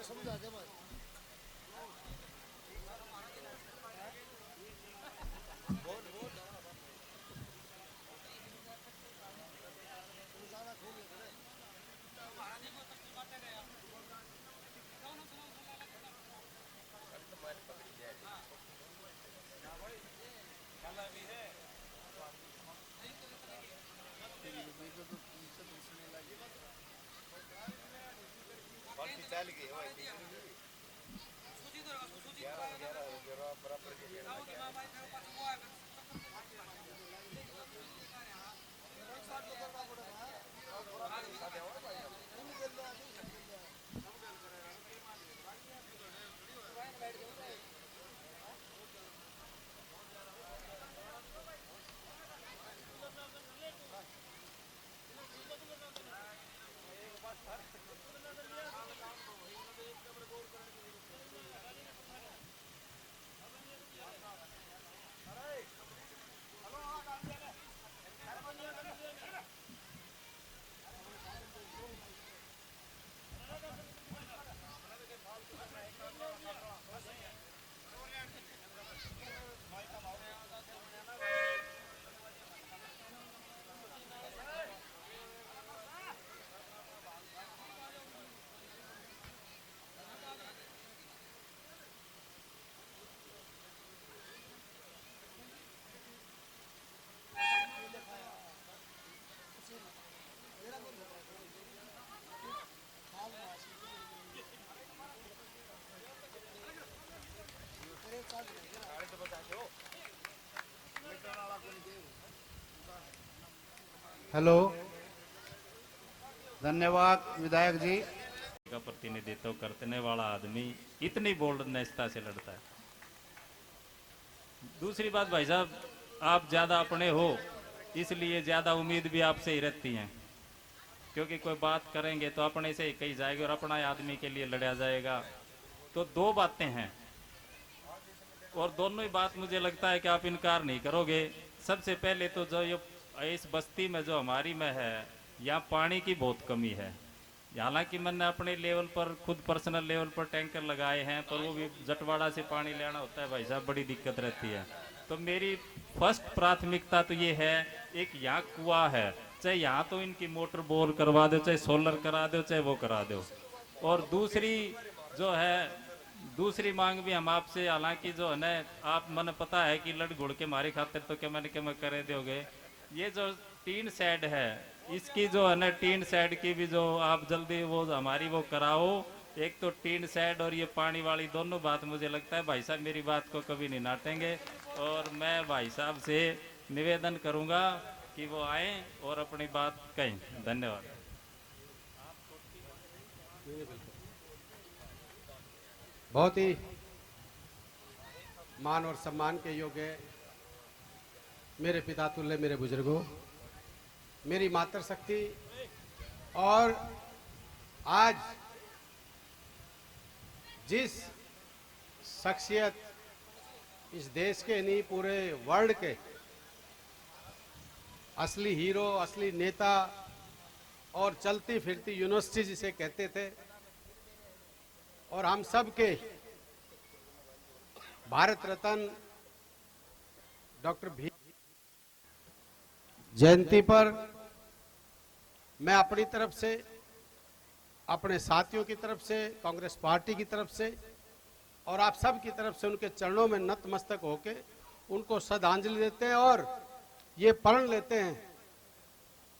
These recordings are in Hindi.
समझा के भाई चल गई बराबर हेलो, धन्यवाद विधायक जी का प्रतिनिधित्व करने वाला आदमी इतनी बोल्डनेसता से लड़ता है। दूसरी बात भाई साहब, आप ज्यादा अपने हो इसलिए ज्यादा उम्मीद भी आपसे ही रहती है, क्योंकि कोई बात करेंगे तो अपने से ही कही जाएगी और अपना आदमी के लिए लड़ा जाएगा। तो दो बातें हैं और दोनों ही बात मुझे लगता है कि आप इनकार नहीं करोगे। सबसे पहले तो जो ये इस बस्ती में जो हमारी में है, यहाँ पानी की बहुत कमी है। हालांकि मैंने अपने लेवल पर खुद पर्सनल लेवल पर टैंकर लगाए हैं, पर वो भी जटवाड़ा से पानी लेना होता है भाई साहब, बड़ी दिक्कत रहती है। तो मेरी फर्स्ट प्राथमिकता तो ये है, एक यहाँ कुआं है, चाहे यहाँ तो इनकी मोटर बोर करवा दो, चाहे सोलर करा दो, चाहे वो करा दो। और दूसरी जो है, दूसरी मांग भी हम आपसे, हालांकि जो है ना, आप मन पता है कि लड़ घुड़ के मारे खातिर तो क्या मैंने करे दोगे। ये जो टीन शेड है, इसकी जो है ना, टीन शेड की भी जो आप जल्दी वो हमारी वो कराओ। एक तो टीन शेड और ये पानी वाली दोनों बात मुझे लगता है भाई साहब मेरी बात को कभी नहीं नाटेंगे। और मैं भाई साहब से निवेदन करूंगा कि वो आए और अपनी बात कहें। धन्यवाद। बहुत ही मान और सम्मान के योग्य मेरे पिता तुल्य मेरे बुजुर्गों, मेरी मातृशक्ति, और आज जिस शख्सियत इस देश के नहीं पूरे वर्ल्ड के असली हीरो, असली नेता और चलती फिरती यूनिवर्सिटी जिसे कहते थे, और हम सब के भारत रत्न डॉक्टर भीम जयंती पर मैं अपनी तरफ से, अपने साथियों की तरफ से, कांग्रेस पार्टी की तरफ से और आप सब की तरफ से उनके चरणों में नतमस्तक होके उनको श्रद्धांजलि देते हैं और ये प्रण लेते हैं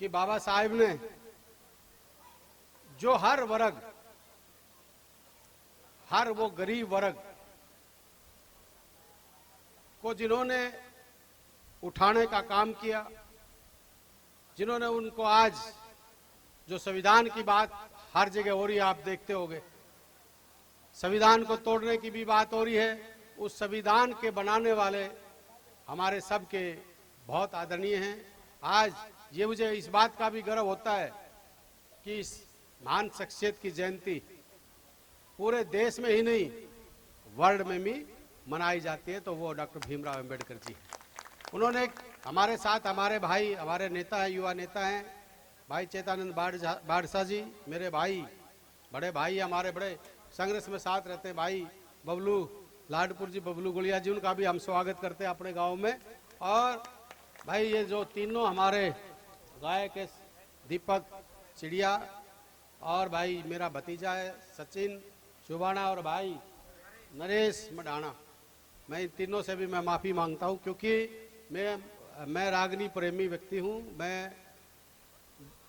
कि बाबा साहेब ने जो हर वर्ग, हर वो गरीब वर्ग को जिन्होंने उठाने का काम किया, जिन्होंने उनको आज जो संविधान की बात हर जगह हो रही है, आप देखते होंगे, संविधान को तोड़ने की भी बात हो रही है, उस संविधान के बनाने वाले हमारे सबके बहुत आदरणीय हैं। आज ये मुझे इस बात का भी गर्व होता है कि इस महान शख्सियत की जयंती पूरे देश में ही नहीं वर्ल्ड में भी मनाई जाती है, तो वो डॉक्टर भीमराव अंबेडकर जी हैं। उन्होंने हमारे साथ हमारे भाई, हमारे नेता हैं, युवा नेता हैं, भाई चेतानंद बाड़सा जी, मेरे भाई, बड़े भाई हमारे, बड़े संघर्ष में साथ रहते हैं, भाई बबलू लाडपुर जी, बबलू गुड़िया जी, उनका भी हम स्वागत करते हैं अपने गांव में। और भाई ये जो तीनों हमारे गायक है, दीपक चिड़िया, और भाई मेरा भतीजा है सचिन चुबाना, और भाई नरेश मडाना, मैं इन तीनों से भी मैं माफ़ी मांगता हूं, क्योंकि मैं रागनी प्रेमी व्यक्ति हूं। मैं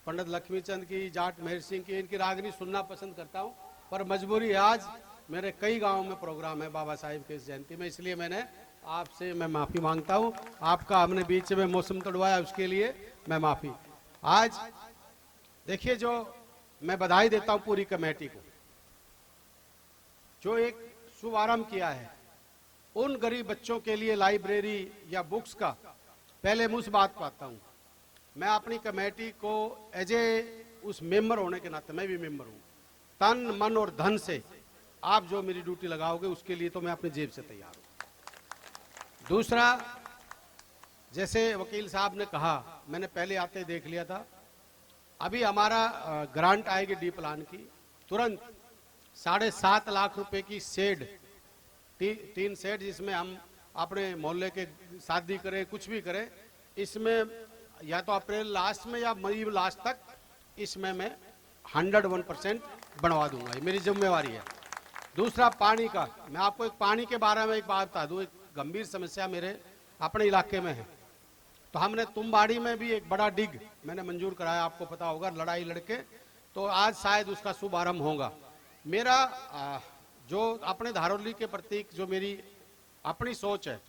पंडित लक्ष्मीचंद की, जाट मेहर सिंह की, इनकी रागनी सुनना पसंद करता हूं, पर मजबूरी है आज मेरे कई गांवों में प्रोग्राम है बाबा साहिब के इस जयंती में, इसलिए मैंने आपसे मैं माफ़ी मांगता हूं। आपका हमने बीच में मौसम तोड़वाया, उसके लिए मैं माफ़ी। आज देखिए, जो मैं बधाई देता हूं पूरी कमेटी को, जो एक शुभारंभ किया है उन गरीब बच्चों के लिए लाइब्रेरी या बुक्स का। पहले मैं उस बात को आता हूं, मैं अपनी कमेटी को एज ए उस मेंबर होने के नाते, मैं भी मेंबर हूं, तन मन और धन से आप जो मेरी ड्यूटी लगाओगे उसके लिए तो मैं अपनी जेब से तैयार हूं। दूसरा, जैसे वकील साहब ने कहा, मैंने पहले आते देख लिया था, अभी हमारा ग्रांट आएगी डी प्लान की, तुरंत 7.5 लाख रुपए की शेड, 3 शेड, जिसमें हम अपने मोहल्ले के शादी करें, कुछ भी करें, इसमें या तो अप्रैल लास्ट में या मई लास्ट तक इसमें मैं 101% बनवा दूंगा, ये मेरी जिम्मेवारी है। दूसरा, पानी का, मैं आपको एक पानी के बारे में एक बात बता दूं, एक गंभीर समस्या मेरे अपने इलाके में है। तो हमने तुम्बाड़ी में भी एक बड़ा डिग मैंने मंजूर कराया, आपको पता होगा, लड़ाई लड़के, तो आज शायद उसका शुभारंभ होगा। मेरा जो अपने धारौली के प्रतीक, जो मेरी अपनी सोच है,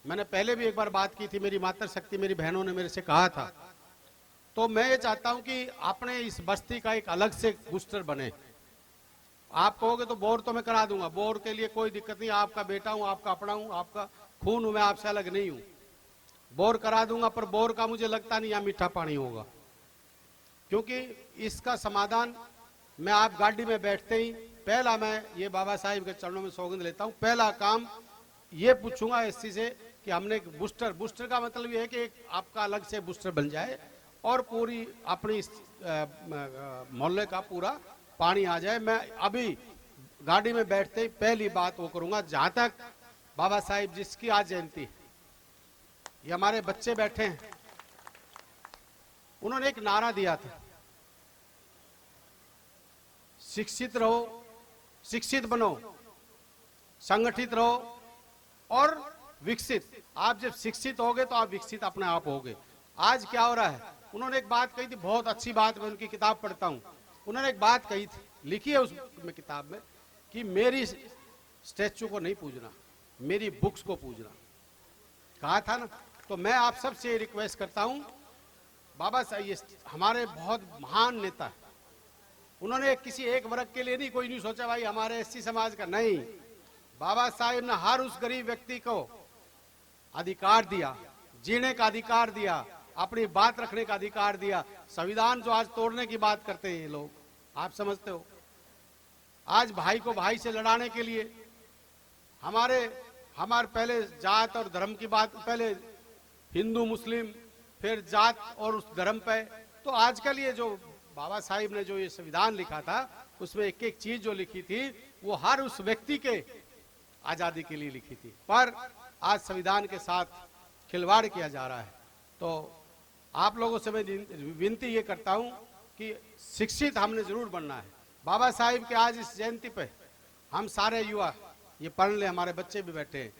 मैंने पहले भी एक बार बात की थी, मेरी मातृ शक्ति, मेरी बहनों ने मेरे से कहा था, तो मैं ये चाहता हूं कि अपने इस बस्ती का एक अलग से बूस्टर बने। आप कहोगे तो बोर तो मैं करा दूंगा, बोर के लिए कोई दिक्कत नहीं, आपका बेटा हूं, आपका अपना हूं, आपका खून हूं, मैं आपसे अलग नहीं हूं, बोर करा दूंगा, पर बोर का मुझे लगता नहीं यहाँ मीठा पानी होगा, क्योंकि इसका समाधान मैं, आप गाड़ी में बैठते ही पहला मैं ये बाबा साहिब के चरणों में सौगंध लेता हूं, पहला काम ये पूछूंगा एससी से कि हमने बूस्टर का मतलब ये है कि एक आपका अलग से बूस्टर बन जाए और पूरी अपनी मोहल्ले का पूरा पानी आ जाए। मैं अभी गाड़ी में बैठते ही पहली बात वो करूंगा। जहां तक बाबा साहिब जिसकी आज जयंती, ये हमारे बच्चे बैठे हैं, उन्होंने एक नारा दिया था, शिक्षित रहो, शिक्षित बनो, संगठित रहो और विकसित। आप जब शिक्षित होगे तो आप विकसित अपने आप होगे। आज क्या हो रहा है, उन्होंने एक बात कही थी, बहुत अच्छी बात, मैं उनकी किताब पढ़ता हूं, उन्होंने एक बात कही थी, लिखी है उसमें किताब में, कि मेरी स्टैचू को नहीं पूजना, मेरी बुक्स को पूजना, कहा था ना। तो मैं आप सबसे रिक्वेस्ट करता हूं, बाबा साहब हमारे बहुत महान नेता है, उन्होंने किसी एक वर्ग के लिए नहीं, कोई नहीं सोचा भाई हमारे एससी समाज का, नहीं, बाबा साहेब ने हर उस गरीब व्यक्ति को अधिकार दिया, जीने का अधिकार दिया, अपनी बात रखने का अधिकार दिया। संविधान जो आज तोड़ने की बात करते हैं ये लोग, आप समझते हो, आज भाई को भाई से लड़ाने के लिए हमारे पहले जात और धर्म की बात, पहले हिंदू मुस्लिम, फिर जात और उस धर्म पे, तो आजकल ये जो बाबा साहिब ने जो ये संविधान लिखा था, उसमें एक एक चीज जो लिखी थी वो हर उस व्यक्ति के आजादी के लिए लिखी थी, पर आज संविधान के साथ खिलवाड़ किया जा रहा है। तो आप लोगों से मैं विनती ये करता हूं कि शिक्षित हमने जरूर बनना है। बाबा साहिब के आज इस जयंती पे हम सारे युवा ये पढ़ ले, हमारे बच्चे भी बैठे हैं।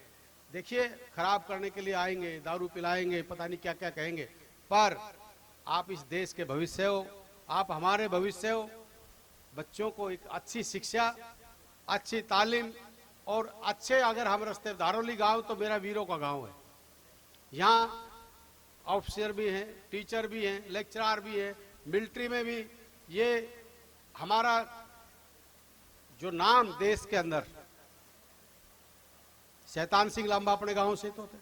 देखिए, खराब करने के लिए आएंगे, दारू पिलाएंगे, पता नहीं क्या क्या कहेंगे, पर आप इस देश के भविष्य हो, आप हमारे भविष्य हो। बच्चों को एक अच्छी शिक्षा, अच्छी तालीम और अच्छे, अगर हम रास्ते, धारोली गांव तो मेरा वीरों का गांव है। यहाँ ऑफिसर भी हैं, टीचर भी हैं, लेक्चरर भी हैं, मिलिट्री में भी। ये हमारा जो नाम देश के अंदर, शैतान सिंह लांबा अपने गांव से तो थे,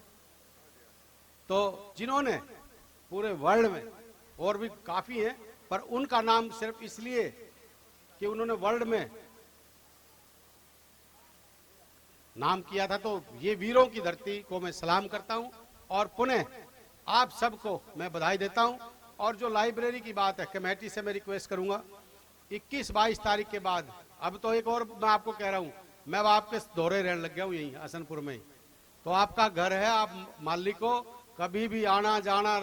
तो जिन्होंने पूरे वर्ल्ड में, और भी काफी हैं, पर उनका नाम सिर्फ इसलिए कि उन्होंने वर्ल्ड में नाम किया था। तो ये वीरों की धरती को मैं सलाम करता हूं और पुनः आप सबको मैं बधाई देता हूं। और जो लाइब्रेरी की बात है, कमेटी से मैं रिक्वेस्ट करूंगा 21-22 तारीख के बाद, अब तो एक और मैं आपको कह रहा हूं, मैं अब आपके दौरे रहने लग गया हूं यहीं हसनपुर में ही, तो आपका घर है, आप मालिक को कभी भी आना जाना,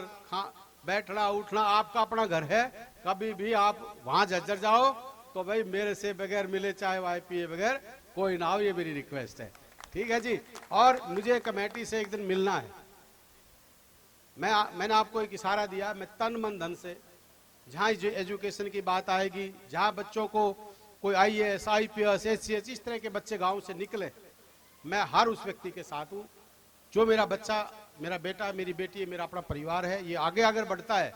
बैठना उठना आपका अपना घर है, कभी भी आप वहां झज्जर जाओ तो भाई मेरे से बगैर मिले चाय वाय पिए बगैर कोई ना हो, ये मेरी रिक्वेस्ट है। ठीक है जी। और मुझे कमेटी से एक दिन मिलना है। मैंने आपको एक इशारा दिया, मैं तन मन धन से, जहाँ एजुकेशन की बात आएगी, जहाँ बच्चों को कोई IAS, IPS, HCS इस तरह के बच्चे गांव से निकले, मैं हर उस व्यक्ति के साथ हूँ। जो मेरा बच्चा, मेरा बेटा, मेरी बेटी है, मेरा अपना परिवार है, ये आगे अगर बढ़ता है,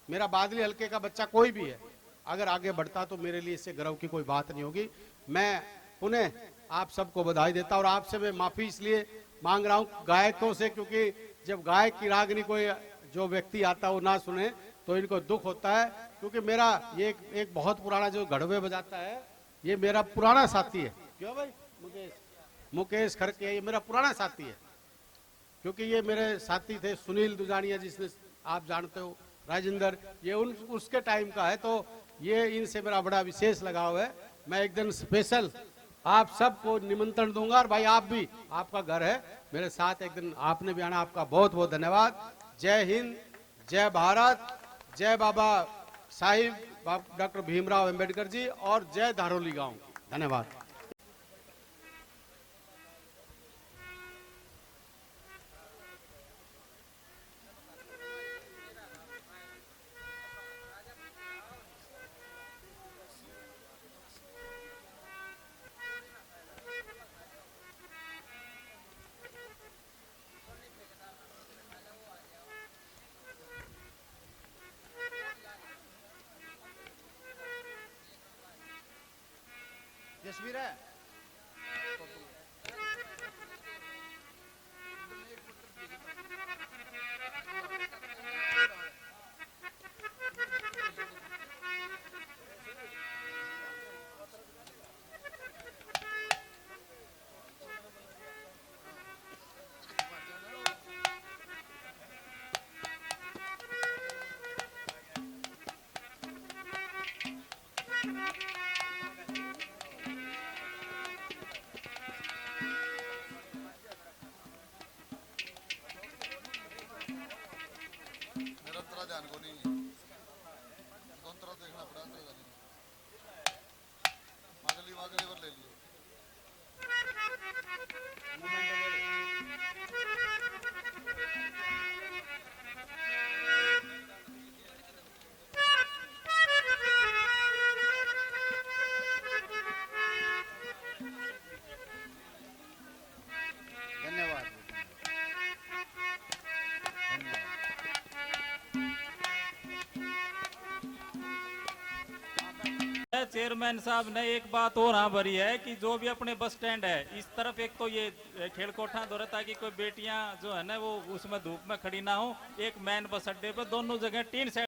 मेरा बादली हल्के का बच्चा कोई भी है, अगर आगे बढ़ता तो मेरे लिए इससे गर्व की कोई बात नहीं होगी। मैं पुनः आप सबको बधाई देता और आपसे मैं माफी इसलिए मांग रहा हूँ गायकों से, क्योंकि जब गायक की रागनी कोई जो व्यक्ति आता वो ना सुने तो इनको दुख होता है। क्योंकि मेरा ये एक बहुत पुराना जो घड़वे बजाता है, ये मेरा पुराना साथी है। क्यों भाई? मुकेश खरके, ये मेरा पुराना साथी है, क्योंकि ये मेरे साथी थे सुनील दुजानिया, जिसने आप जानते हो, राजेंद्र, ये उसके टाइम का है। तो ये इनसे मेरा बड़ा विशेष लगाव है। मैं एक दिन स्पेशल आप सबको निमंत्रण दूंगा, और भाई आप भी, आपका घर है, मेरे साथ एक दिन आपने भी आना। आपका बहुत बहुत धन्यवाद। जय हिंद, जय भारत, जय बाबा साहिब डॉक्टर भीमराव अंबेडकर जी, और जय धारोली गांव। धन्यवाद। जसवीर है। निरंतर ध्यान को नहीं, स्वतंत्र देखना पड़ा। अगली बार ले लियो। धन्यवाद। चेयरमैन साहब ने एक बात और हाँ भरी है कि जो भी अपने बस स्टैंड है, इस तरफ एक तो ये खेल कोठा दो, ताकि कोई बेटियां जो है ना वो उसमें धूप में खड़ी ना हो। एक मैन बस अड्डे पे दोनों जगह 3 साइड